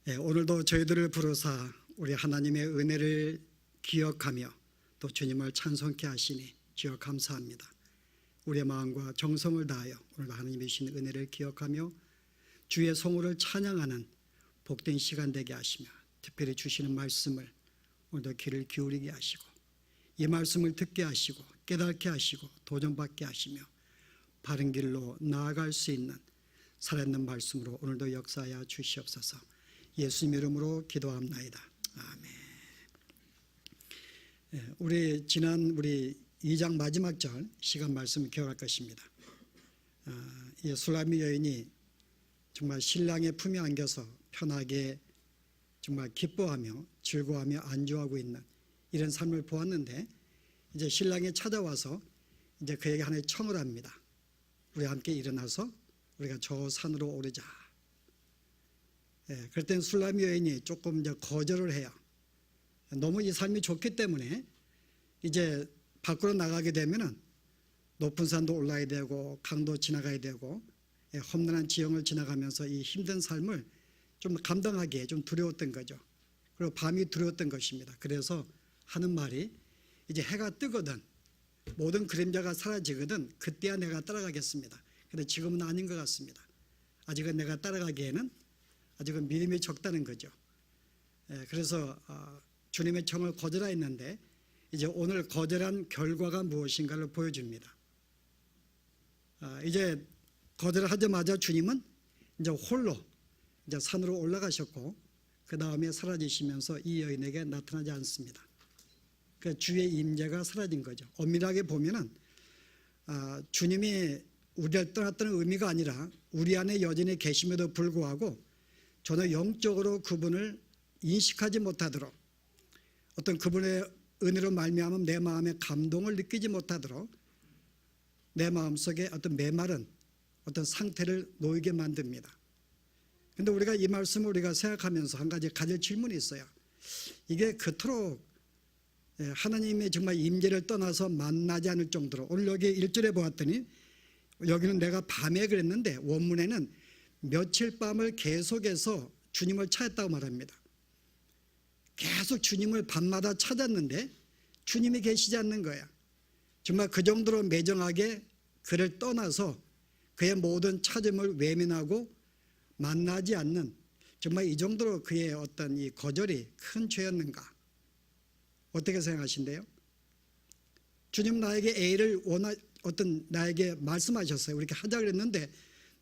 오늘도 저희들을 부르사 우리 하나님의 은혜를 기억하며 또 주님을 찬송케 하시니 주여 감사합니다. 우리의 마음과 정성을 다하여 오늘도 하나님이 주신 은혜를 기억하며 주의 성호를 찬양하는 복된 시간 되게 하시며 특별히 주시는 말씀을 오늘도 귀를 기울이게 하시고 이 말씀을 듣게 하시고 깨닫게 하시고 도전받게 하시며 바른 길로 나아갈 수 있는 살아있는 말씀으로 오늘도 역사하여 주시옵소서. 예수님 이름으로 기도합나이다. 아멘. 우리 지난 2장 마지막 절 시간 말씀을 기억할 것입니다. 술라미 여인이 정말 신랑의 품에 안겨서 편하게 정말 기뻐하며 즐거워하며 안주하고 있는 이런 삶을 보았는데, 이제 신랑이 찾아와서 이제 그에게 하나의 청을 합니다. 우리 함께 일어나서 우리가 저 산으로 오르자. 그럴 땐 술라미 여인이 조금 이제 거절을 해요. 너무 이 삶이 좋기 때문에 이제 밖으로 나가게 되면은 높은 산도 올라야 되고 강도 지나가야 되고 험난한 지형을 지나가면서 이 힘든 삶을 좀 감당하기에 좀 두려웠던 거죠. 그리고 밤이 두려웠던 것입니다. 그래서 하는 말이, 이제 해가 뜨거든 모든 그림자가 사라지거든 그때야 내가 따라가겠습니다. 그런데 지금은 아닌 것 같습니다. 아직은 내가 따라가기에는 아직은 믿음이 적다는 거죠. 그래서 주님의 청을 거절하였는데 이제 오늘 거절한 결과가 무엇인가를 보여줍니다. 이제 거절하자마자 주님은 이제 홀로 이제 산으로 올라가셨고 그 다음에 사라지시면서 이 여인에게 나타나지 않습니다. 그 주의 임재가 사라진 거죠. 엄밀하게 보면은 주님이 우리를 떠났다는 의미가 아니라 우리 안에 여전히 계심에도 불구하고 전혀 영적으로 그분을 인식하지 못하도록, 어떤 그분의 은혜로 말미암아 내 마음에 감동을 느끼지 못하도록 내 마음속에 어떤 메마른 어떤 상태를 놓이게 만듭니다. 그런데 우리가 이 말씀을 우리가 생각하면서 한 가지 가질 질문이 있어요. 이게 그토록 하나님의 정말 임재를 떠나서 만나지 않을 정도로, 오늘 여기 1절에 보았더니 여기는 내가 밤에 그랬는데 원문에는 며칠 밤을 계속해서 주님을 찾았다고 말합니다. 계속 주님을 밤마다 찾았는데 주님이 계시지 않는 거야. 정말 그 정도로 매정하게 그를 떠나서 그의 모든 찾음을 외면하고 만나지 않는, 정말 이 정도로 그의 어떤 이 거절이 큰 죄였는가? 어떻게 생각하신대요? 주님 나에게 A를 나에게 말씀하셨어요. 이렇게 하자 그랬는데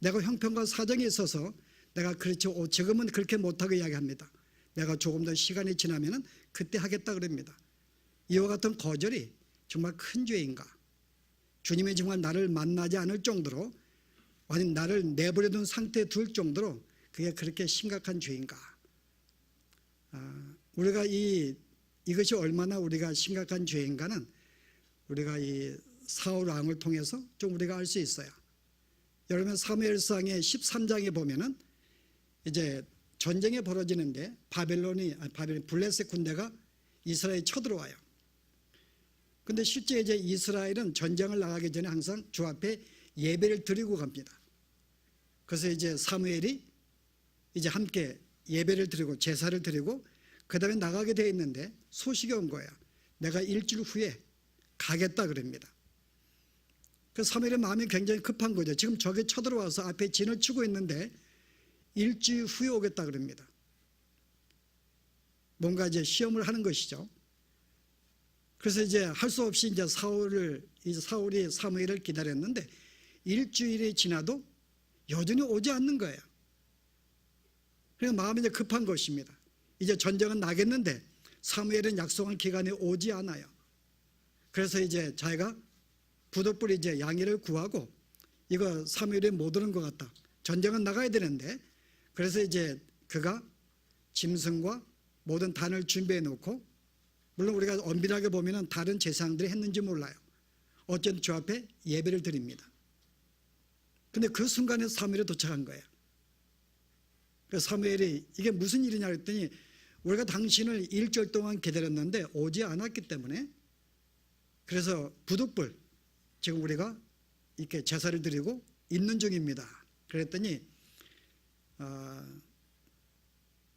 내가 형편과 사정이 있어서 내가 그렇죠. 지금은 그렇게 못하고 이야기합니다. 내가 조금 더 시간이 지나면은 그때 하겠다 그럽니다. 이와 같은 거절이 정말 큰 죄인가? 주님이 정말 나를 만나지 않을 정도로, 아니 나를 내버려둔 상태에 둘 정도로 그게 그렇게 심각한 죄인가? 우리가 이것이 얼마나 우리가 심각한 죄인가는 우리가 이 사울 왕을 통해서 좀 우리가 알 수 있어요. 여러분 사무엘상의 13장에 보면은 이제 전쟁이 벌어지는데 블레셋 군대가 이스라엘에 쳐들어와요. 근데 실제 이제 이스라엘은 전쟁을 나가기 전에 항상 주 앞에 예배를 드리고 갑니다. 그래서 이제 사무엘이 이제 함께 예배를 드리고 제사를 드리고 그 다음에 나가게 되어 있는데 소식이 온 거예요. 내가 일주일 후에 가겠다 그럽니다. 그 사무엘의 마음이 굉장히 급한 거죠. 지금 적이 쳐들어와서 앞에 진을 치고 있는데 일주일 후에 오겠다 그럽니다. 뭔가 이제 시험을 하는 것이죠. 그래서 이제 할 수 없이 이제 사울이 사무엘을 기다렸는데 일주일이 지나도 여전히 오지 않는 거예요. 그래서 마음이 이제 급한 것입니다. 이제 전쟁은 나겠는데 사무엘은 약속한 기간에 오지 않아요. 그래서 이제 자기가 부득불 이제 양해를 구하고, 이거 사무엘이 못 오는 것 같다. 전쟁은 나가야 되는데, 그래서 이제 그가 짐승과 모든 단을 준비해 놓고, 물론 우리가 엄밀하게 보면은 다른 제사장들이 했는지 몰라요. 어쨌든 주 앞에 예배를 드립니다. 근데 그 순간에 사무엘이 도착한 거예요. 그래서 사무엘이 이게 무슨 일이냐 그랬더니 우리가 당신을 일주일 동안 기다렸는데 오지 않았기 때문에, 그래서 부득불 지금 우리가 이렇게 제사를 드리고 있는 중입니다. 그랬더니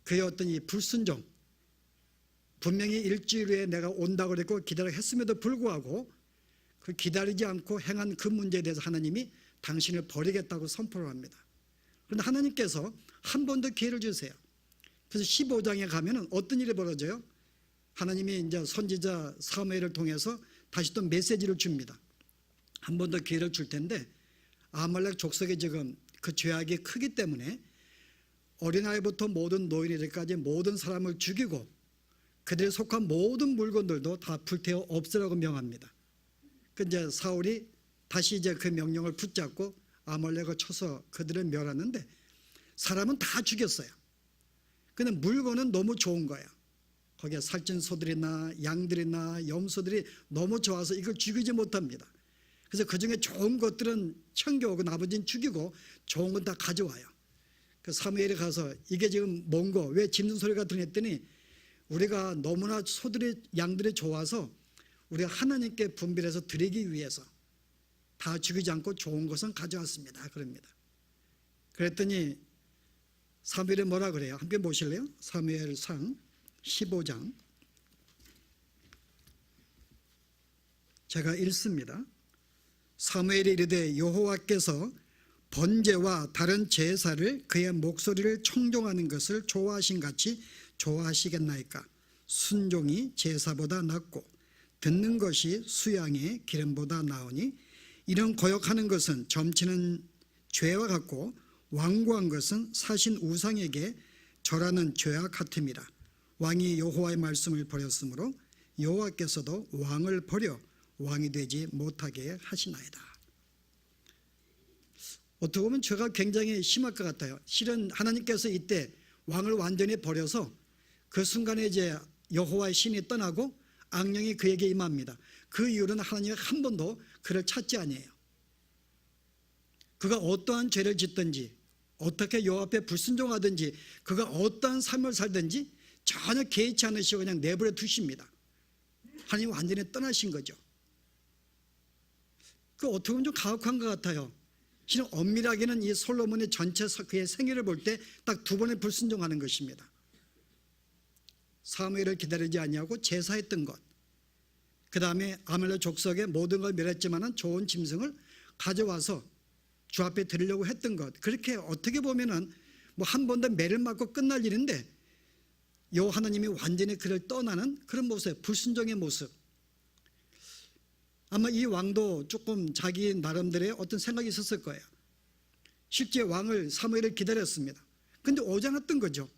그의 어떤 이 불순종, 분명히 일주일 후에 내가 온다고 그랬고 기다려 했음에도 불구하고 그 기다리지 않고 행한 그 문제에 대해서 하나님이 당신을 버리겠다고 선포를 합니다. 그런데 하나님께서 한 번 더 기회를 주세요. 그래서 15장에 가면은 어떤 일이 벌어져요? 하나님이 이제 선지자 사무엘을 통해서 다시 또 메시지를 줍니다. 한 번 더 기회를 줄 텐데 아말렉 족속이 지금 그 죄악이 크기 때문에 어린아이부터 모든 노인에게까지 모든 사람을 죽이고 그들이 속한 모든 물건들도 다 불태워 없애라고 명합니다. 그 이제 사울이 다시 이제 그 명령을 붙잡고 아말렉을 쳐서 그들을 멸하는데 사람은 다 죽였어요. 근데 물건은 너무 좋은 거예요. 거기에 살찐 소들이나 양들이나 염소들이 너무 좋아서 이걸 죽이지 못합니다. 그래서 그 중에 좋은 것들은 챙겨오고 나머지는 죽이고 좋은 건 다 가져와요. 그 사무엘이 가서 이게 지금 뭔고 왜 짖는 소리가 들렸더니 우리가 너무나 소들이 양들이 좋아서 우리가 하나님께 분별해서 드리기 위해서 다 죽이지 않고 좋은 것은 가져왔습니다. 그럽니다. 그랬더니 사무엘이 뭐라 그래요? 함께 보실래요? 사무엘상 15장 제가 읽습니다. 사무엘이 이르되 여호와께서 번제와 다른 제사를 그의 목소리를 청종하는 것을 좋아하신 같이 좋아하시겠나이까? 순종이 제사보다 낫고 듣는 것이 수양의 기름보다 나으니 이런 거역하는 것은 점치는 죄와 같고 완고한 것은 사신 우상에게 절하는 죄와 같음이라. 왕이 여호와의 말씀을 버렸으므로 여호와께서도 왕을 버려 왕이 되지 못하게 하시나이다. 어떻게 보면 죄가 굉장히 심할 것 같아요. 실은 하나님께서 이때 왕을 완전히 버려서 그 순간에 이제 여호와의 신이 떠나고 악령이 그에게 임합니다. 그 이유는 하나님이 한 번도 그를 찾지 아니에요. 그가 어떠한 죄를 짓든지 어떻게 여호와 앞에 불순종하든지 그가 어떠한 삶을 살든지 전혀 개의치 않으시고 그냥 내버려 두십니다. 하나님이 완전히 떠나신 거죠. 그 어떻게 보면 좀 가혹한 것 같아요. 실은 엄밀하게는 이 솔로몬의 전체 그의 생애를 볼 때 딱 두 번의 불순종하는 것입니다. 사무엘을 기다리지 아니하고 제사했던 것, 그 다음에 아말렉 족속의 모든 걸 멸했지만은 좋은 짐승을 가져와서 주 앞에 드리려고 했던 것, 그렇게 어떻게 보면은 뭐 한 번 더 매를 맞고 끝날 일인데 여호와 하나님이 완전히 그를 떠나는 그런 모습, 불순종의 모습. 아마 이 왕도 조금 자기 나름대로의 어떤 생각이 있었을 거예요. 실제 왕을 사무엘을 기다렸습니다. 근데 오지 않았던 거죠.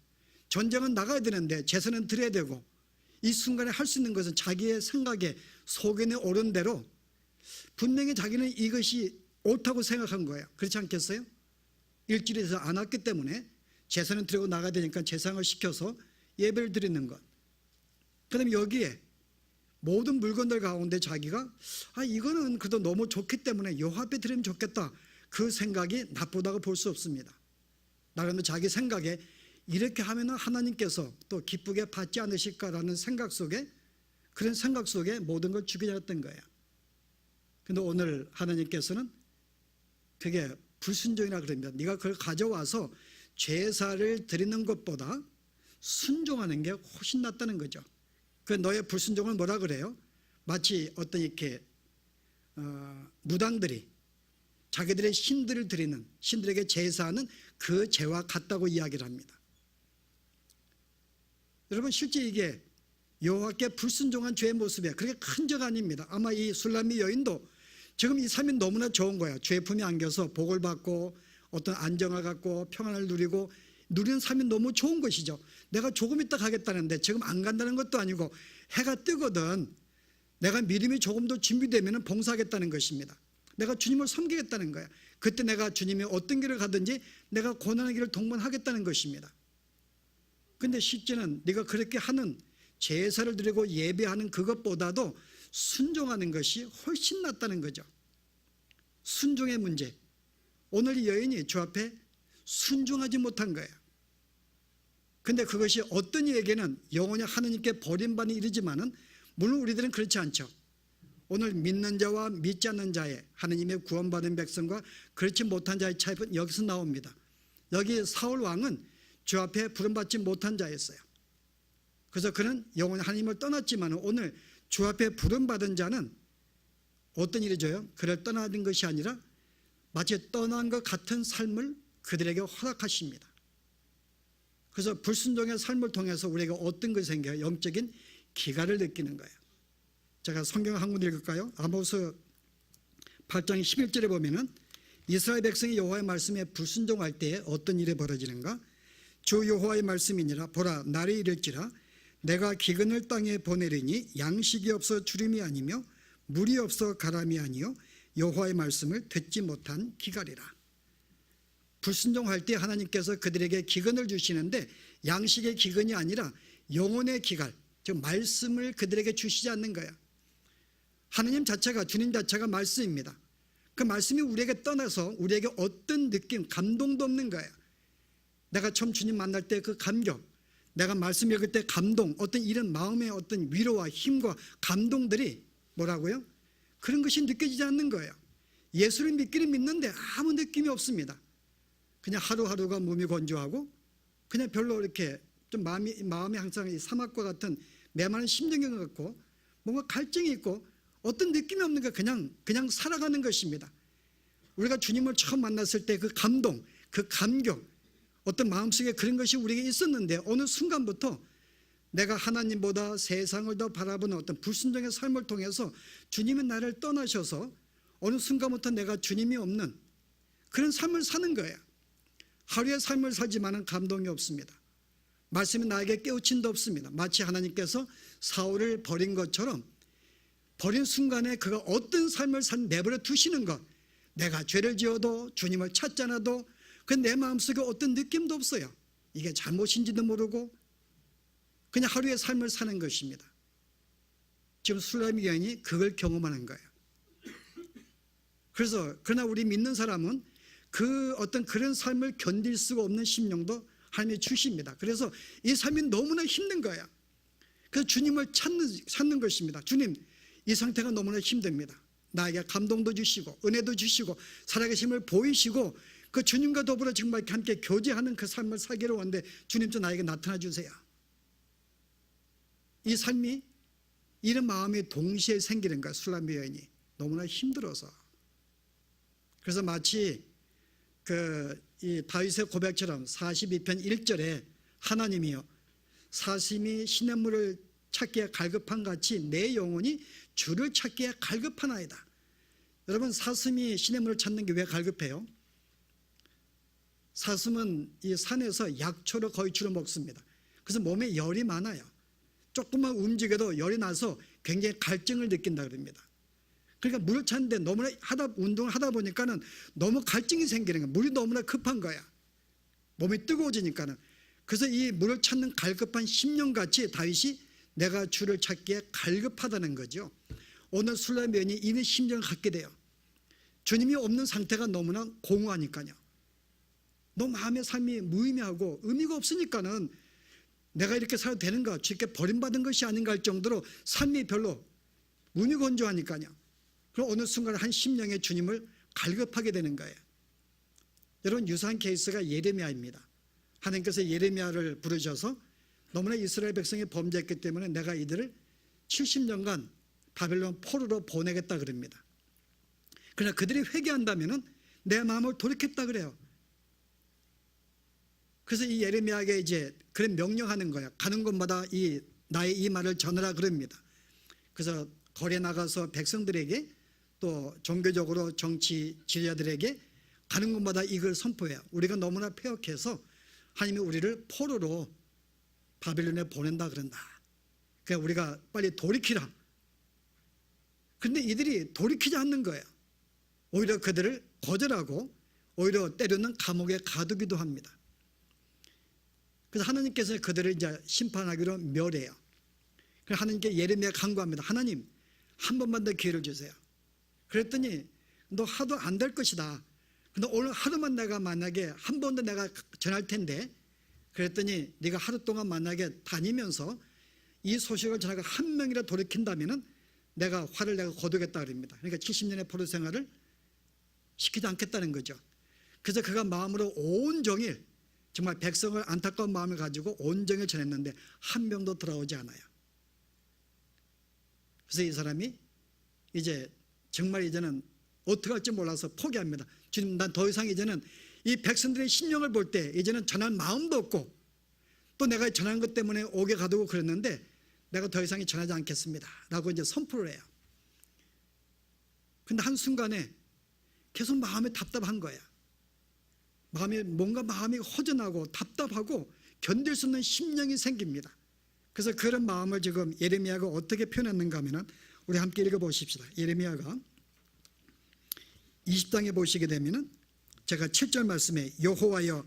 전쟁은 나가야 되는데 제사는 드려야 되고 이 순간에 할 수 있는 것은 자기의 생각에 소견에 오른 대로 분명히 자기는 이것이 옳다고 생각한 거예요. 그렇지 않겠어요? 일주일에서 안 왔기 때문에 제사는 드리고 나가야 되니까 제상을 시켜서 예배를 드리는 것. 그다음에 여기에 모든 물건들 가운데 자기가 이거는 그래도 너무 좋기 때문에 여호와 앞에 드리면 좋겠다. 그 생각이 나쁘다고 볼 수 없습니다. 나름대로 자기 생각에 이렇게 하면 하나님께서 또 기쁘게 받지 않으실까라는 생각 속에, 그런 생각 속에 모든 걸 죽이려던 거예요. 그런데 오늘 하나님께서는 그게 불순종이라 그럽니다. 네가 그걸 가져와서 제사를 드리는 것보다 순종하는 게 훨씬 낫다는 거죠. 그 너의 불순종을 뭐라 그래요? 마치 어떤 이렇게 무당들이 자기들의 신들을 드리는, 신들에게 제사하는 그 죄와 같다고 이야기를 합니다. 여러분 실제 이게 여호와께 불순종한 죄의 모습이에요. 그렇게 큰 죄가 아닙니다. 아마 이 술람미 여인도 지금 이 삶이 너무나 좋은 거예요. 죄의 품에 안겨서 복을 받고 어떤 안정을 갖고 평안을 누리고 누리는 삶이 너무 좋은 것이죠. 내가 조금 있다 가겠다는데 지금 안 간다는 것도 아니고 해가 뜨거든 내가 믿음이 조금 더 준비되면 봉사하겠다는 것입니다. 내가 주님을 섬기겠다는 거예요. 그때 내가 주님이 어떤 길을 가든지 내가 고난의 길을 동반하겠다는 것입니다. 근데 실제는 네가 그렇게 하는 제사를 드리고 예배하는 그것보다도 순종하는 것이 훨씬 낫다는 거죠. 순종의 문제. 오늘 이 여인이 주 앞에 순종하지 못한 거예요. 근데 그것이 어떤 이에게는 영원히 하나님께 버림받는 일이지만은 물론 우리들은 그렇지 않죠. 오늘 믿는 자와 믿지 않는 자의 하나님의 구원받은 백성과 그렇지 못한 자의 차이는 여기서 나옵니다. 여기 사울 왕은 주 앞에 부름받지 못한 자였어요. 그래서 그는 영원히 하나님을 떠났지만 오늘 주 앞에 부름받은 자는 어떤 일이죠? 그를 떠나는 것이 아니라 마치 떠난 것 같은 삶을 그들에게 허락하십니다. 그래서 불순종의 삶을 통해서 우리가 어떤 것이 생겨요? 영적인 기갈을 느끼는 거예요. 제가 성경 한 권 읽을까요? 아모스 8장 11절에 보면은 이스라엘 백성이 여호와의 말씀에 불순종할 때에 어떤 일이 벌어지는가? 주 여호와의 말씀이니라. 보라, 날이 이를지라 내가 기근을 땅에 보내리니 양식이 없어 주림이 아니며 물이 없어 가람이 아니요 여호와의 말씀을 듣지 못한 기갈이라. 불순종할 때 하나님께서 그들에게 기근을 주시는데 양식의 기근이 아니라 영혼의 기갈, 즉 말씀을 그들에게 주시지 않는 거야. 하나님 자체가, 주님 자체가 말씀입니다. 그 말씀이 우리에게 떠나서 우리에게 어떤 느낌, 감동도 없는 거예요. 내가 처음 주님 만날 때 그 감격, 내가 말씀 읽을 때 감동, 어떤 이런 마음의 어떤 위로와 힘과 감동들이 뭐라고요? 그런 것이 느껴지지 않는 거예요. 예수를 믿기는 믿는데 아무 느낌이 없습니다. 그냥 하루하루가 몸이 건조하고 그냥 별로 이렇게 좀 마음이 항상 사막과 같은 메마른 심정인 것 같고 뭔가 갈증이 있고 어떤 느낌이 없는 거 그냥 살아가는 것입니다. 우리가 주님을 처음 만났을 때 그 감동, 그 감격, 어떤 마음속에 그런 것이 우리에게 있었는데 어느 순간부터 내가 하나님보다 세상을 더 바라보는 어떤 불순종의 삶을 통해서 주님은 나를 떠나셔서 어느 순간부터 내가 주님이 없는 그런 삶을 사는 거예요. 하루의 삶을 살지만은 감동이 없습니다. 말씀이 나에게 깨우침도 없습니다. 마치 하나님께서 사울을 버린 것처럼 버린 순간에 그가 어떤 삶을 내버려 두시는 것, 내가 죄를 지어도 주님을 찾지 않아도 그 내 마음속에 어떤 느낌도 없어요. 이게 잘못인지도 모르고 그냥 하루의 삶을 사는 것입니다. 지금 술람이 여인이 그걸 경험하는 거예요. 그러나 우리 믿는 사람은 그 어떤 그런 삶을 견딜 수가 없는 심령도 하나님이 주십니다. 그래서 이 삶이 너무나 힘든 거예요. 그래서 주님을 찾는 것입니다. 주님, 이 상태가 너무나 힘듭니다. 나에게 감동도 주시고 은혜도 주시고 살아계심을 보이시고 그 주님과 더불어 정말 함께 교제하는 그 삶을 살기를 원하는데 주님 좀 나에게 나타나 주세요. 이 삶이 이런 마음이 동시에 생기는 거야. 술람비 여인이 너무나 힘들어서. 그래서 마치 이 다윗의 고백처럼 42편 1절에 하나님이여 사심이 시냇물을 찾기에 갈급한 같이 내 영혼이 주를 찾기에 갈급하나이다. 여러분, 사슴이 시냇물을 찾는 게 왜 갈급해요? 사슴은 이 산에서 약초를 거의 주로 먹습니다. 그래서 몸에 열이 많아요. 조금만 움직여도 열이 나서 굉장히 갈증을 느낀다 그럽니다. 그러니까 물을 찾는데 너무나 운동을 하다 보니까는 너무 갈증이 생기는 거야. 물이 너무나 급한 거야. 몸이 뜨거워지니까는. 그래서 이 물을 찾는 갈급한 심령같이 다윗이 내가 주를 찾기에 갈급하다는 거죠. 오늘 술람 여인이 이런 심정을 갖게 돼요. 주님이 없는 상태가 너무나 공허하니까요. 너 마음의 삶이 무의미하고 의미가 없으니까는 내가 이렇게 살아도 되는가, 주께 버림받은 것이 아닌가 할 정도로 삶이 별로 무미건조하니까요. 그럼 어느 순간 한 심령의 주님을 갈급하게 되는 거예요. 여러분, 유사한 케이스가 예레미야입니다. 하나님께서 예레미야를 부르셔서 너무나 이스라엘 백성이 범죄했기 때문에 내가 이들을 70년간 바벨론 포로로 보내겠다 그럽니다. 그러나 그들이 회개한다면 내 마음을 돌이켰다 그래요. 그래서 이 예레미야에게 이제 그런 명령하는 거야. 가는 곳마다 나의 이 말을 전하라 그럽니다. 그래서 거리에 나가서 백성들에게 또 종교적으로 정치 지도자들에게 가는 곳마다 이걸 선포해요. 우리가 너무나 패역해서 하나님이 우리를 포로로 바벨론에 보낸다 그런다. 그러니까 우리가 빨리 돌이키라. 그런데 이들이 돌이키지 않는 거예요. 오히려 그들을 거절하고 오히려 때로는 감옥에 가두기도 합니다. 그래서 하나님께서 그들을 이제 심판하기로 멸해요. 그래서 하나님께 예레미야 간구합니다. 하나님, 한 번만 더 기회를 주세요. 그랬더니 너 하도 안 될 것이다. 근데 오늘 하루만 내가 만약에 한 번 더 내가 전할 텐데, 그랬더니 네가 하루 동안 만약에 다니면서 이 소식을 전하고 한 명이라 돌이킨다면은 내가 화를 내가 거두겠다 그럽니다. 그러니까 70년의 포로 생활을 시키지 않겠다는 거죠. 그래서 그가 마음으로 온종일 정말 백성을 안타까운 마음을 가지고 온종일 전했는데 한 명도 돌아오지 않아요. 그래서 이 사람이 이제 정말 이제는 어떻게 할지 몰라서 포기합니다. 주님, 난 더 이상 이제는 이 백성들의 심령을 볼 때 이제는 전할 마음도 없고 또 내가 전한 것 때문에 옥에 가두고 그랬는데 내가 더 이상 전하지 않겠습니다 라고 이제 선포를 해요. 근데 한순간에 계속 마음이 답답한 거야. 마음이 허전하고 답답하고 견딜 수 없는 심령이 생깁니다. 그래서 그런 마음을 지금 예레미야가 어떻게 표현했는가 하면 우리 함께 읽어보십시다. 예레미야가 20장에 보시게 되면 제가 7절 말씀에 여호와여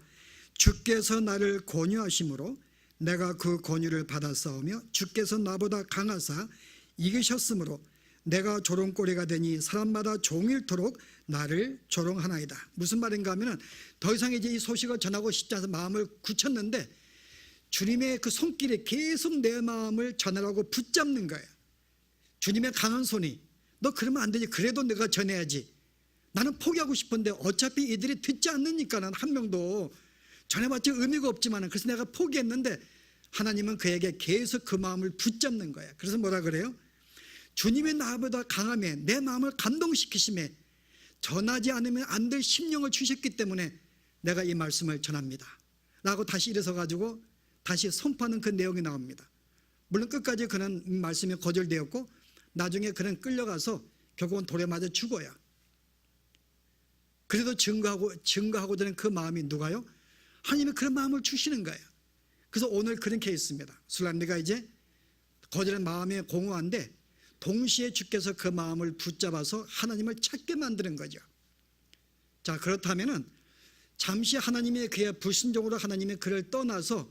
주께서 나를 권유하심으로 내가 그 권유를 받았사오며 주께서 나보다 강하사 이기셨으므로 내가 조롱거리가 되니 사람마다 종일토록 나를 조롱하나이다. 무슨 말인가 하면 더 이상 이제 이 소식을 전하고 싶지 않아서 마음을 굳혔는데 주님의 그 손길이 계속 내 마음을 전하라고 붙잡는 거예요. 주님의 강한 손이 너 그러면 안 되지. 그래도 내가 전해야지. 나는 포기하고 싶은데 어차피 이들이 듣지 않으니까는 한 명도 전해봤자 의미가 없지만 그래서 내가 포기했는데 하나님은 그에게 계속 그 마음을 붙잡는 거예요. 그래서 뭐라 그래요? 주님의 나보다 강함에 내 마음을 감동시키심에 전하지 않으면 안 될 심령을 주셨기 때문에 내가 이 말씀을 전합니다 라고 다시 일어서 가지고 다시 선포하는 그 내용이 나옵니다. 물론 끝까지 그는 말씀이 거절되었고 나중에 그는 끌려가서 결국은 돌에 맞아 죽어요. 그래도 증거하고 되는 그 마음이 누가요? 하나님이 그런 마음을 주시는 거예요. 그래서 오늘 그런 케이스입니다. 술람리가 이제 거절한 마음에 공허한데 동시에 주께서 그 마음을 붙잡아서 하나님을 찾게 만드는 거죠. 자, 그렇다면은 잠시 하나님의 그의 불순종으로 하나님의 그를 떠나서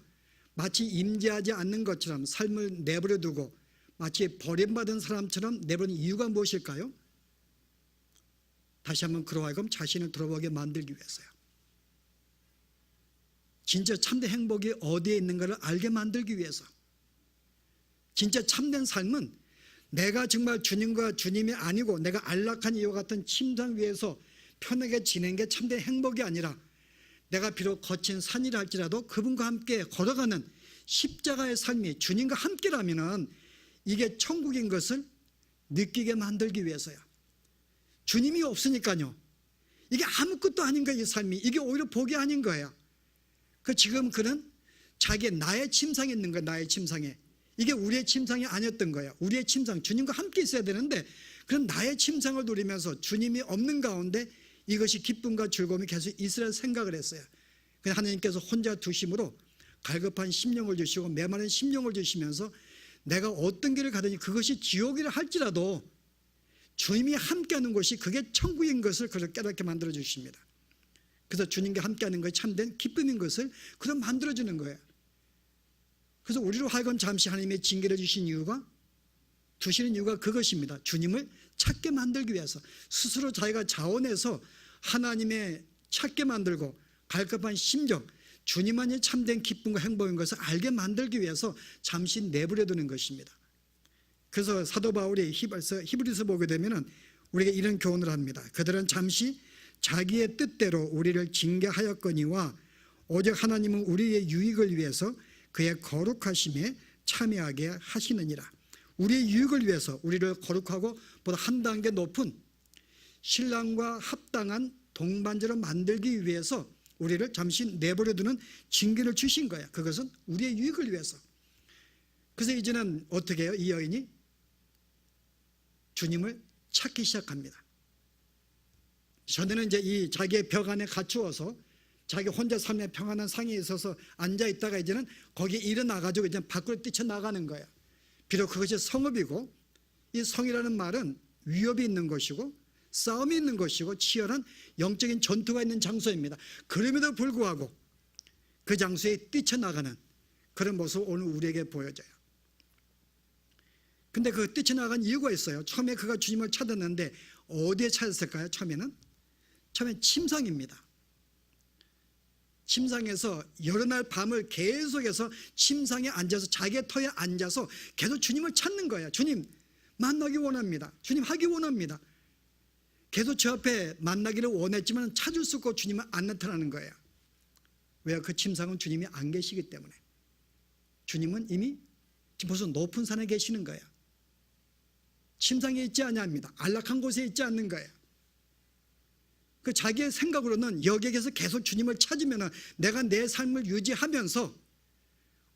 마치 임재하지 않는 것처럼 삶을 내버려 두고 마치 버림받은 사람처럼 내버린 이유가 무엇일까요? 다시 한번 그로 하여금 자신을 돌아보게 만들기 위해서요. 진짜 참된 행복이 어디에 있는가를 알게 만들기 위해서. 진짜 참된 삶은 내가 정말 주님과 주님이 아니고 내가 안락한 이와 같은 침상 위에서 편하게 지내는 게 참된 행복이 아니라 내가 비록 거친 산이라 할지라도 그분과 함께 걸어가는 십자가의 삶이 주님과 함께라면 이게 천국인 것을 느끼게 만들기 위해서요. 주님이 없으니까요. 이게 아무것도 아닌 거예요. 이 삶이. 이게 오히려 복이 아닌 거예요. 지금 그는 자기의 나의 침상에 있는 거예요. 나의 침상에. 이게 우리의 침상이 아니었던 거예요. 우리의 침상, 주님과 함께 있어야 되는데 그런 나의 침상을 누리면서 주님이 없는 가운데 이것이 기쁨과 즐거움이 계속 있으라 생각을 했어요. 그래서 하나님께서 혼자 두심으로 갈급한 심령을 주시고 메마른 심령을 주시면서 내가 어떤 길을 가든지 그것이 지옥이라 할지라도 주님이 함께하는 곳이 그게 천국인 것을 그를 깨닫게 만들어 주십니다. 그래서 주님과 함께하는 것이 참된 기쁨인 것을 그를 만들어주는 거예요. 그래서 우리로 하여금 잠시 하나님의 징계를 주신 이유가 두시는 이유가 그것입니다. 주님을 찾게 만들기 위해서 스스로 자기가 자원해서 하나님의 찾게 만들고 갈급한 심정, 주님만이 참된 기쁨과 행복인 것을 알게 만들기 위해서 잠시 내버려 두는 것입니다. 그래서 사도 바울이 히브리서 보게 되면 우리에게 이런 교훈을 합니다. 그들은 잠시 자기의 뜻대로 우리를 징계하였거니와 오직 하나님은 우리의 유익을 위해서 그의 거룩하심에 참여하게 하시느니라. 우리의 유익을 위해서 우리를 거룩하고 보다 한 단계 높은 신랑과 합당한 동반자로 만들기 위해서 우리를 잠시 내버려두는 징계를 주신 거야. 그것은 우리의 유익을 위해서. 그래서 이제는 어떻게 해요? 이 여인이 주님을 찾기 시작합니다. 전에는 이제 이 자기의 벽 안에 갇히어서 자기 혼자 삶의 평안한 상에 있어서 앉아 있다가 이제는 거기에 일어나가지고 이제 밖으로 뛰쳐나가는 거예요. 비록 그것이 성읍이고 이 성이라는 말은 위협이 있는 것이고 싸움이 있는 것이고 치열한 영적인 전투가 있는 장소입니다. 그럼에도 불구하고 그 장소에 뛰쳐나가는 그런 모습을 오늘 우리에게 보여져요. 근데 그 뛰쳐나간 이유가 있어요. 처음에 그가 주님을 찾았는데 어디에 찾았을까요? 처음엔 침상입니다. 침상에서 여러 날 밤을 계속해서 침상에 앉아서 자기의 터에 앉아서 계속 주님을 찾는 거예요. 주님 만나기 원합니다. 주님 하기 원합니다. 계속 저 앞에 만나기를 원했지만 찾을 수 없고 주님은 안 나타나는 거예요. 왜요? 그 침상은 주님이 안 계시기 때문에. 주님은 이미 벌써 높은 산에 계시는 거예요. 침상에 있지 아니합니다. 안락한 곳에 있지 않는 거예요. 그 자기의 생각으로는 여기에서 계속 주님을 찾으면 내가 내 삶을 유지하면서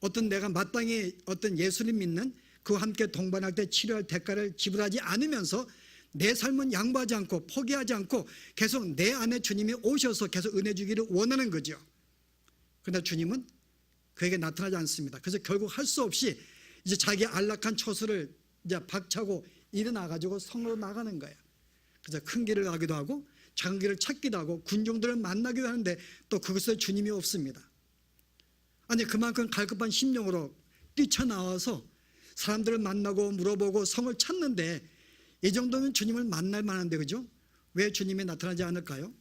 어떤 내가 마땅히 어떤 예수님 믿는 그와 함께 동반할 때 치료할 대가를 지불하지 않으면서 내 삶은 양보하지 않고 포기하지 않고 계속 내 안에 주님이 오셔서 계속 은혜 주기를 원하는 거죠. 그러나 주님은 그에게 나타나지 않습니다. 그래서 결국 할 수 없이 이제 자기 안락한 처소를 이제 박차고 일어나가지고 성으로 나가는 거예요. 그래서 큰 길을 가기도 하고 작은 길을 찾기도 하고 군중들을 만나기도 하는데 또 그것에 주님이 없습니다. 아니 그만큼 갈급한 심령으로 뛰쳐나와서 사람들을 만나고 물어보고 성을 찾는데 이 정도면 주님을 만날 만한데 그죠? 왜 주님이 나타나지 않을까요?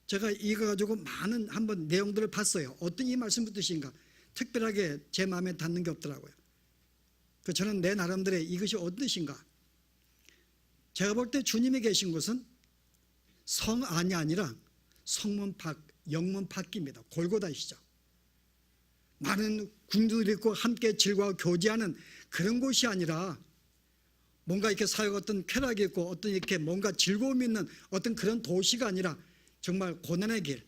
제가 이거 가지고 많은 한번 내용들을 봤어요. 어떤 이 말씀 뜻인가? 특별하게 제 마음에 닿는 게 없더라고요. 저는 내 나름대로 이것이 어떤 뜻인가? 제가 볼 때 주님이 계신 곳은 성 안이 아니라 성문 밖, 영문 밖입니다. 골고다이시죠. 많은 군중들이 있고 함께 즐거워 교제하는 그런 곳이 아니라 뭔가 이렇게 사회가 어떤 쾌락이 있고 어떤 이렇게 뭔가 즐거움이 있는 어떤 그런 도시가 아니라 정말 고난의 길.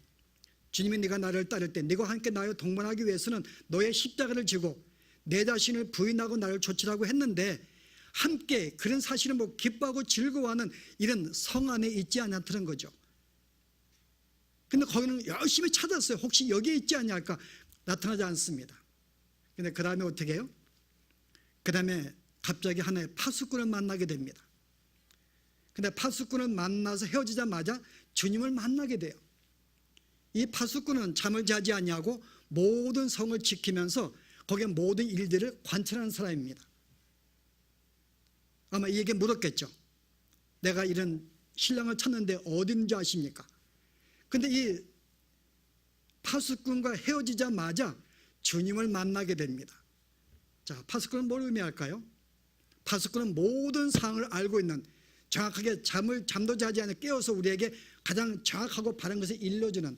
주님이 네가 나를 따를 때 네가 함께 나와 동반하기 위해서는 너의 십자가를 지고 내 자신을 부인하고 나를 좇으라고 했는데 함께 그런 사실을 뭐 기뻐하고 즐거워하는 이런 성 안에 있지 않았다는 거죠. 근데 거기는 열심히 찾았어요. 혹시 여기에 있지 않냐할까? 나타나지 않습니다. 근데 그 다음에 어떻게 해요? 그 다음에 갑자기 하나의 파수꾼을 만나게 됩니다. 근데 파수꾼을 만나서 헤어지자마자 주님을 만나게 돼요. 이 파수꾼은 잠을 자지 아니하고 모든 성을 지키면서 거기에 모든 일들을 관찰하는 사람입니다. 아마 이에게 물었겠죠. 내가 이런 신랑을 찾는데 어디 있는지 아십니까? 근데 이 파수꾼과 헤어지자마자 주님을 만나게 됩니다. 자, 파수꾼은 뭘 의미할까요? 파수꾼은 모든 상황을 알고 있는 정확하게 잠도 자지 않아 깨어서 우리에게 가장 정확하고 바른 것을 일러주는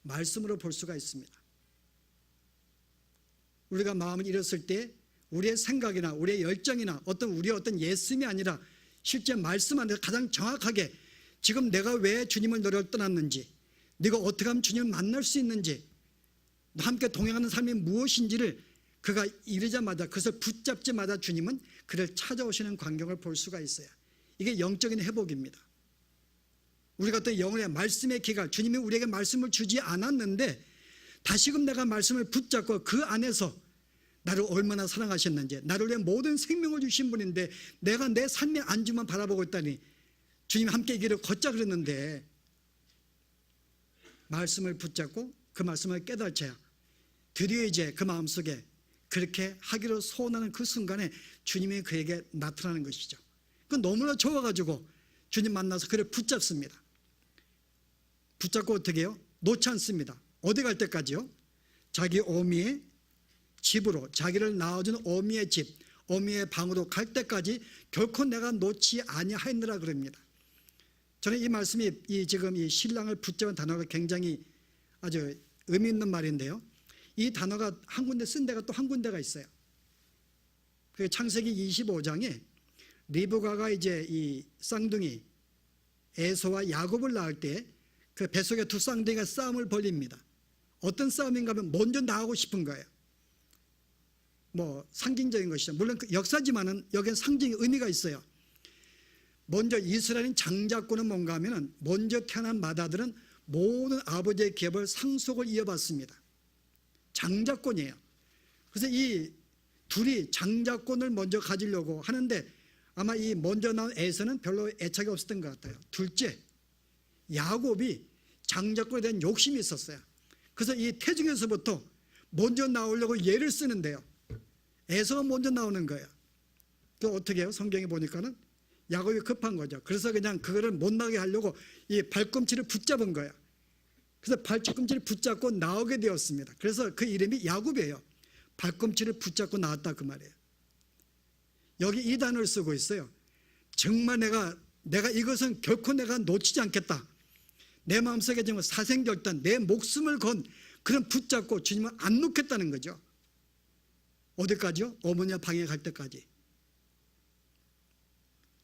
말씀으로 볼 수가 있습니다. 우리가 마음을 잃었을 때 우리의 생각이나 우리의 열정이나 우리의 어떤 예씀이 아니라 실제 말씀 안에서 가장 정확하게 지금 내가 왜 주님을 너를 떠났는지, 네가 어떻게 하면 주님을 만날 수 있는지, 너 함께 동행하는 삶이 무엇인지를 그가 이르자마자 그것을 붙잡자마자 주님은 그를 찾아오시는 광경을 볼 수가 있어요. 이게 영적인 회복입니다. 우리가 또 영혼의 말씀의 기갈, 주님이 우리에게 말씀을 주지 않았는데 다시금 내가 말씀을 붙잡고 그 안에서 나를 얼마나 사랑하셨는지, 나를 위해 모든 생명을 주신 분인데 내가 내 삶의 안주만 바라보고 있다니 주님이 함께 이 길을 걷자 그랬는데 말씀을 붙잡고 그 말씀을 깨달쳐야 드디어 이제 그 마음속에 그렇게 하기로 소원하는 그 순간에 주님이 그에게 나타나는 것이죠. 그 너무나 좋아가지고 주님 만나서 그를 붙잡습니다. 붙잡고 어떻게 해요? 놓지 않습니다. 어디 갈 때까지요? 자기 어미의 집으로, 자기를 낳아준 어미의 집, 어미의 방으로 갈 때까지 결코 내가 놓지 아니하였느라 그럽니다. 저는 이 말씀이 지금 이 신랑을 붙잡은 단어가 굉장히 아주 의미 있는 말인데요. 이 단어가 한 군데 쓴 데가 또 한 군데가 있어요. 그 창세기 25장에 리브가가 이제 이 쌍둥이 에서와 야곱을 낳을 때 그 뱃속에 두 쌍둥이가 싸움을 벌입니다. 어떤 싸움인가 하면 먼저 나가고 싶은 거예요. 뭐 상징적인 것이죠. 물론 그 역사지만은 여기엔 상징의 의미가 있어요. 먼저 이스라엘인 장자권은 뭔가 하면은 먼저 태어난 맏아들은 모든 아버지의 기업을 상속을 이어받습니다. 장자권이에요. 그래서 이 둘이 장자권을 먼저 가지려고 하는데 아마 이 먼저 나온 에서는 별로 애착이 없었던 것 같아요. 둘째, 야곱이 장자권에 대한 욕심이 있었어요. 그래서 이 태중에서부터 먼저 나오려고 예를 쓰는데요. 에서가 먼저 나오는 거예요. 그 어떻게 해요? 성경에 보니까는 야곱이 급한 거죠. 그래서 그냥 그거를 못 나게 하려고 이 발꿈치를 붙잡은 거예요. 그래서 발꿈치를 붙잡고 나오게 되었습니다. 그래서 그 이름이 야곱이에요. 발꿈치를 붙잡고 나왔다 그 말이에요. 여기 이 단어를 쓰고 있어요. 정말 내가 이것은 결코 내가 놓치지 않겠다. 내 마음속에 정말 사생결단, 내 목숨을 건 그런 붙잡고 주님을 안 놓겠다는 거죠. 어디까지요? 어머니의 방에 갈 때까지.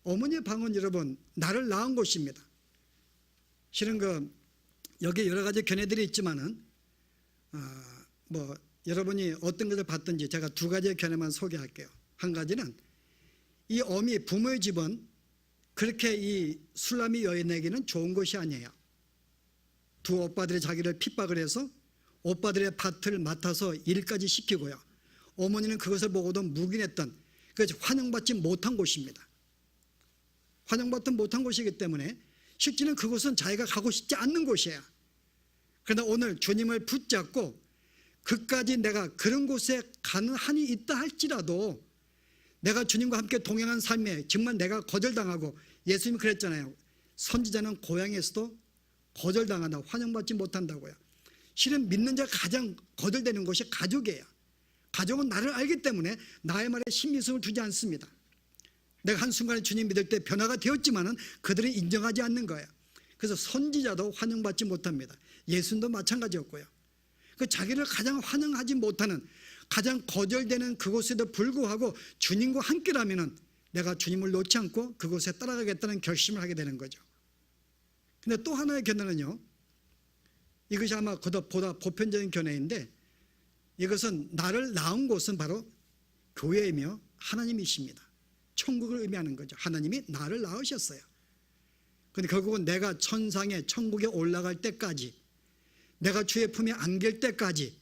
어머니의 방은 여러분 나를 낳은 곳입니다. 실은 여기 여러 가지 견해들이 있지만은 여러분이 어떤 것을 봤든지 제가 두 가지의 견해만 소개할게요. 한 가지는 이 어미 부모의 집은 그렇게 이 술람이 여인에게는 좋은 것이 아니에요. 두 오빠들이 자기를 핍박을 해서 오빠들의 밭을 맡아서 일까지 시키고요. 어머니는 그것을 보고도 묵인했던, 그래서 환영받지 못한 곳입니다. 환영받지 못한 곳이기 때문에 실제는 그곳은 자기가 가고 싶지 않는 곳이에요. 그러나 오늘 주님을 붙잡고 그까지 내가 그런 곳에 가는 한이 있다 할지라도 내가 주님과 함께 동행한 삶에 정말 내가 거절당하고, 예수님이 그랬잖아요. 선지자는 고향에서도 거절당한다, 환영받지 못한다고요. 실은 믿는 자가 가장 거절되는 것이 가족이에요. 가족은 나를 알기 때문에 나의 말에 신빙성을 두지 않습니다. 내가 한순간에 주님 믿을 때 변화가 되었지만은 그들은 인정하지 않는 거예요. 그래서 선지자도 환영받지 못합니다. 예수님도 마찬가지였고요. 그 자기를 가장 환영하지 못하는, 가장 거절되는 그곳에도 불구하고 주님과 함께라면은 내가 주님을 놓지 않고 그곳에 따라가겠다는 결심을 하게 되는 거죠. 근데 또 하나의 견해는요, 이것이 아마 보다 보편적인 견해인데, 이것은 나를 낳은 곳은 바로 교회이며 하나님이십니다. 천국을 의미하는 거죠. 하나님이 나를 낳으셨어요. 그런데 결국은 내가 천상에 천국에 올라갈 때까지, 내가 주의 품에 안길 때까지,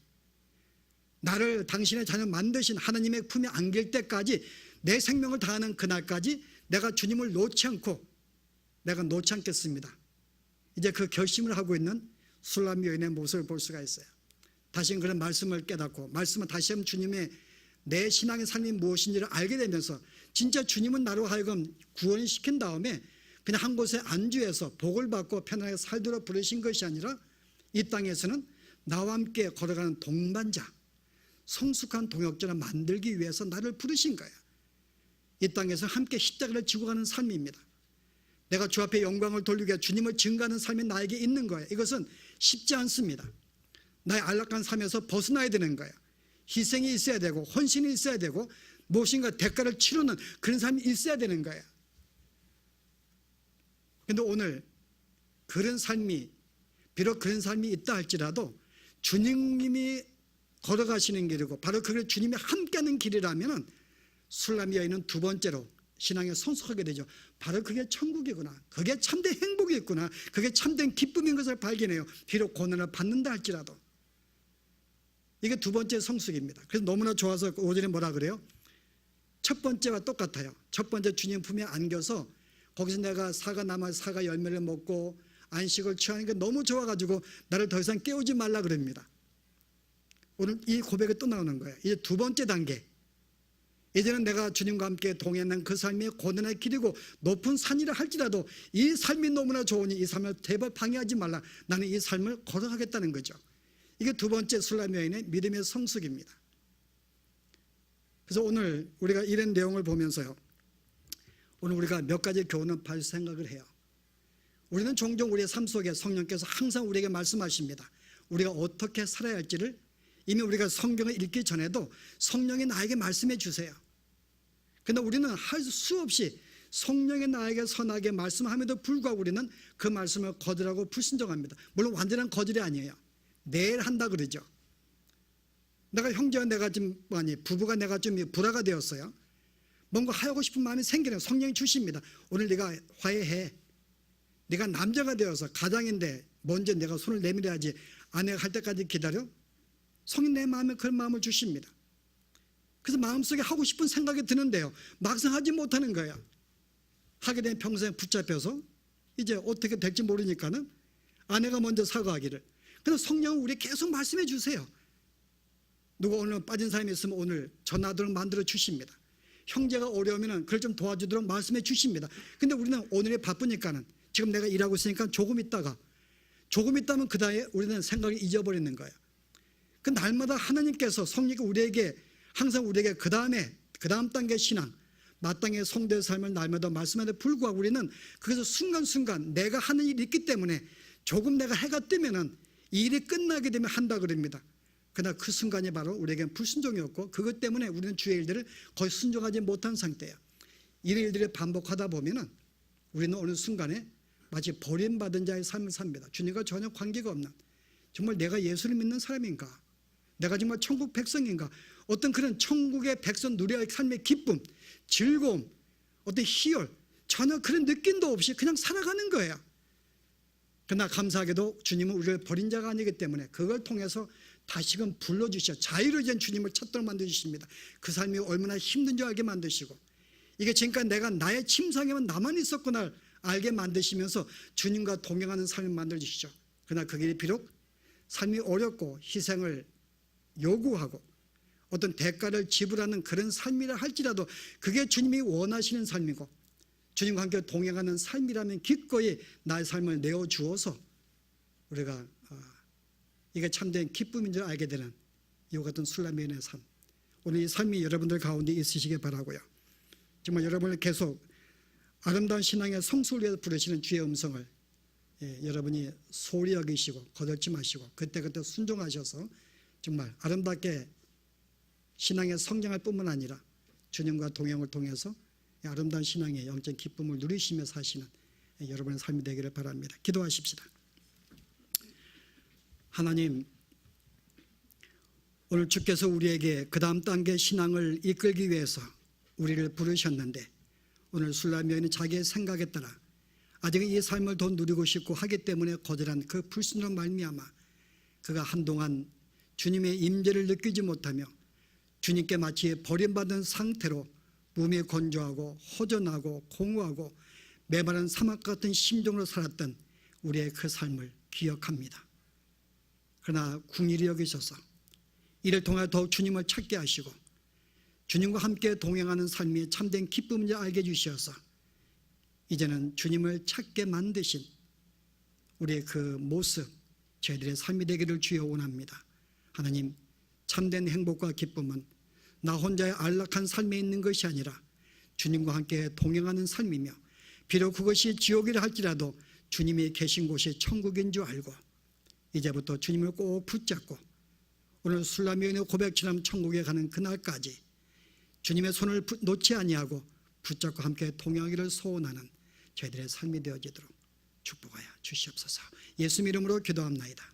나를 당신의 자녀 만드신 하나님의 품에 안길 때까지, 내 생명을 다하는 그날까지 내가 주님을 놓지 않고 내가 놓지 않겠습니다. 이제 그 결심을 하고 있는 술람 여인의 모습을 볼 수가 있어요. 다시는 그런 말씀을 깨닫고, 말씀을 다시 한번 주님의 내 신앙의 삶이 무엇인지를 알게 되면서 진짜 주님은 나로 하여금 구원시킨 다음에 그냥 한 곳에 안주해서 복을 받고 편안하게 살도록 부르신 것이 아니라 이 땅에서는 나와 함께 걸어가는 동반자, 성숙한 동역자를 만들기 위해서 나를 부르신 거예요. 이 땅에서 함께 십자가를 지고 가는 삶입니다. 내가 주 앞에 영광을 돌리기 위해 주님을 증거하는 삶이 나에게 있는 거예요. 이것은 쉽지 않습니다. 나의 안락한 삶에서 벗어나야 되는 거예요. 희생이 있어야 되고 헌신이 있어야 되고 무엇인가 대가를 치르는 그런 삶이 있어야 되는 거예요. 그런데 오늘 그런 삶이, 비록 그런 삶이 있다 할지라도 주님이 걸어가시는 길이고 바로 그걸 주님이 함께하는 길이라면 술람 여인은 두 번째로 신앙에 성숙하게 되죠. 바로 그게 천국이구나, 그게 참된 행복이 있구나, 그게 참된 기쁨인 것을 발견해요. 비록 고난을 받는다 할지라도. 이게 두 번째 성숙입니다. 그래서 너무나 좋아서 5절에 뭐라 그래요? 첫 번째와 똑같아요. 첫 번째 주님 품에 안겨서 거기서 내가 사과 열매를 먹고 안식을 취하는 게 너무 좋아가지고 나를 더 이상 깨우지 말라 그럽니다. 오늘 이 고백이 또 나오는 거예요. 이제 두 번째 단계, 이제는 내가 주님과 함께 동행하는 그 삶이 고난의 길이고 높은 산이라 할지라도 이 삶이 너무나 좋으니 이 삶을 제발 방해하지 말라, 나는 이 삶을 걸어가겠다는 거죠. 이게 두 번째 술람 여인의 믿음의 성숙입니다. 그래서 오늘 우리가 이런 내용을 보면서요, 오늘 우리가 몇 가지 교훈을 받을 생각을 해요. 우리는 종종 우리의 삶 속에 성령께서 항상 우리에게 말씀하십니다. 우리가 어떻게 살아야 할지를 이미 우리가 성경을 읽기 전에도 성령이 나에게 말씀해 주세요. 그런데 우리는 할 수 없이 성령이 나에게 선하게 말씀함에도 불구하고 우리는 그 말씀을 거절하고 불순종합니다. 물론 완전한 거절이 아니에요. 내일 한다 그러죠. 내가 형제와 내가 좀 부부가 내가 좀 불화가 되었어요. 뭔가 하고 싶은 마음이 생기는 성령이 주십니다. 오늘 네가 화해해. 네가 남자가 되어서 가장인데 먼저 내가 손을 내밀어야지, 아내가 할 때까지 기다려? 성령 내 마음에 그런 마음을 주십니다. 그래서 마음속에 하고 싶은 생각이 드는데요, 막상 하지 못하는 거예요. 하게 되면 평소에 붙잡혀서 이제 어떻게 될지 모르니까는 아내가 먼저 사과하기를. 그래서 성령은 우리 계속 말씀해 주세요. 누가 오늘 빠진 사람이 있으면 오늘 전하도록 만들어 주십니다. 형제가 어려우면 그걸 좀 도와주도록 말씀해 주십니다. 근데 우리는 오늘이 바쁘니까는 지금 내가 일하고 있으니까 조금 있다면 그 다음에 우리는 생각을 잊어버리는 거예요. 그 날마다 하나님께서 성령이 우리에게 항상 우리에게 그 다음 단계 신앙, 마땅히 성도의 삶을 날마다 말씀하는데 불구하고 우리는 그래서 순간순간 내가 하는 일이 있기 때문에 조금 내가 해가 뜨면은 이 일이 끝나게 되면 한다 그럽니다. 그러나 그 순간이 바로 우리에게는 불순종이었고 그것 때문에 우리는 주의 일들을 거의 순종하지 못한 상태예요. 이런 일들을 반복하다 보면은 우리는 어느 순간에 마치 버림받은 자의 삶을 삽니다. 주님과 전혀 관계가 없는, 정말 내가 예수를 믿는 사람인가, 내가 정말 천국 백성인가, 어떤 그런 천국의 백성 누려야 할 삶의 기쁨, 즐거움, 어떤 희열, 전혀 그런 느낌도 없이 그냥 살아가는 거예요. 그러나 감사하게도 주님은 우리를 버린 자가 아니기 때문에 그걸 통해서 다시금 불러주셔 자유로운 주님을 찾도록 만드십니다. 그 삶이 얼마나 힘든 줄 알게 만드시고, 이게 지금까지 내가 나의 침상에만 나만 있었구나 알게 만드시면서 주님과 동행하는 삶을 만들어주시죠. 그러나 그 길이 비록 삶이 어렵고 희생을 요구하고 어떤 대가를 지불하는 그런 삶이라 할지라도 그게 주님이 원하시는 삶이고 주님과 함께 동행하는 삶이라면 기꺼이 나의 삶을 내어주어서 우리가 이게 참된 기쁨인 줄 알게 되는 이와 같은 술라미인의 삶, 오늘 이 삶이 여러분들 가운데 있으시길 바라고요. 정말 여러분을 계속 아름다운 신앙의 성수를 위해서 부르시는 주의 음성을 여러분이 소홀히 여기시고 거들지 마시고 그때그때 순종하셔서 정말 아름답게 신앙의 성장할 뿐만 아니라 주님과 동행을 통해서 아름다운 신앙의 영적 기쁨을 누리시며 사시는 여러분의 삶이 되기를 바랍니다. 기도하십시다. 하나님, 오늘 주께서 우리에게 그 다음 단계 신앙을 이끌기 위해서 우리를 부르셨는데 오늘 술라미 여인은 자기의 생각에 따라 아직 이 삶을 더 누리고 싶고 하기 때문에 거절한 그 불순으로 말미암아 그가 한동안 주님의 임재를 느끼지 못하며 주님께 마치 버림받은 상태로 몸이 건조하고 허전하고 공허하고 메마른 사막 같은 심정으로 살았던 우리의 그 삶을 기억합니다. 그러나 궁일이 여기셔서 이를 통해 더욱 주님을 찾게 하시고 주님과 함께 동행하는 삶이 참된 기쁨인지 알게 해주셔서 이제는 주님을 찾게 만드신 우리의 그 모습, 저희들의 삶이 되기를 주여 원합니다. 하나님, 참된 행복과 기쁨은 나 혼자의 안락한 삶에 있는 것이 아니라 주님과 함께 동행하는 삶이며 비록 그것이 지옥이라 할지라도 주님이 계신 곳이 천국인 줄 알고 이제부터 주님을 꼭 붙잡고 오늘 술라미 여인의 고백처럼 천국에 가는 그날까지 주님의 손을 놓지 아니하고 붙잡고 함께 동행하기를 소원하는 저희들의 삶이 되어지도록 축복하여 주시옵소서. 예수 이름으로 기도합나이다.